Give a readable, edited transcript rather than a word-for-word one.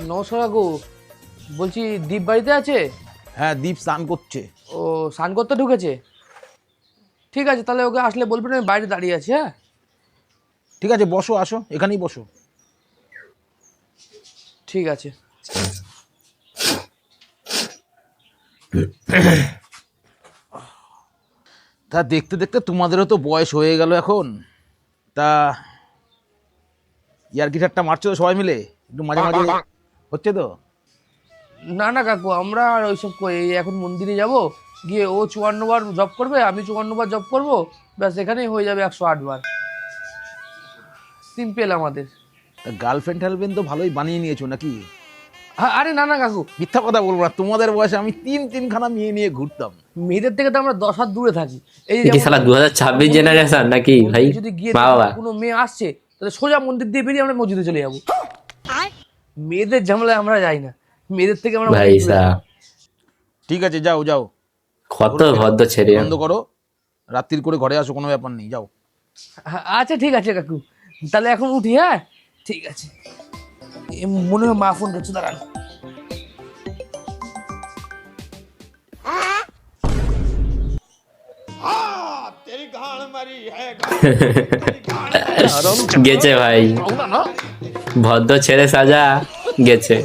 নমস্কার কাকু, বলছি দীপ বাড়িতে আছে? হ্যাঁ, দীপ স্নান করছে। ও স্নান করতে ঢুকেছে? ঠিক আছে, তাহলে ওকে আসলে বলবেন আমি বাইরে দাঁড়িয়ে আছি। হ্যাঁ ঠিক আছে, বসো, আসো, এখানেই বসো। ঠিক আছে। তা দেখতে দেখতে তোমাদেরও তো বয়স হয়ে গেল এখন। তা ইয়ার্কি ঠাট্টা মারছো তো সবাই মিলে? একটু মাঝে মাঝে হচ্ছে তো? না না কাকু, আমরা আর ওইসব করি, এই এখন মন্দিরে যাব, গিয়ে ও 54 বার জব করবে, আমি 54 বার জব করবো, ব্যাস এখানেই হয়ে যাবে 108 বার। সিম্পল আমাদের। তা গার্লফ্রেন্ড টার্লফ্রেন্ড তো ভালোই বানিয়ে নিয়েছো নাকি? আরে না না কাকু, মিথ্যা কথা বলবো না, তোমাদের বয়সে আমি তিনখানা মেয়ে নিয়ে ঘুরতাম। মেয়েদের থেকে তো আমরা 10 হাত দূরে থাকি। এই যে কি যেমন শালা 2026 জেনারেশন নাকি ভাই? মন্দিরে যদি গিয়ে মা দেখি বাবা কোনো মেয়ে আসছে, তাহলে সোজা মন্দির দিয়ে বেরিয়ে আমরা মসজিদে চলে যাবো। মেয়েদের ঝামেলায় আমরা যাই না, মেয়েদের থেকে আমরা ভাই অনেক দূরে সাহ, থাকি। ঠিক আছে, যাও যাও, কত ভদ্র ছেড়ে। বন্ধ করো, রাত্রির করে ঘরে আসো, কোনো ব্যাপার নেই, যাও। আচ্ছা ঠিক আছে কাকু, তাহলে এখন উঠি। হ্যাঁ ঠিক আছে। মনে হয় মা ফোন করছে, দাঁড়ান। গেছে ভাই, ভদ্র ছেড়ে সাজা গেছে।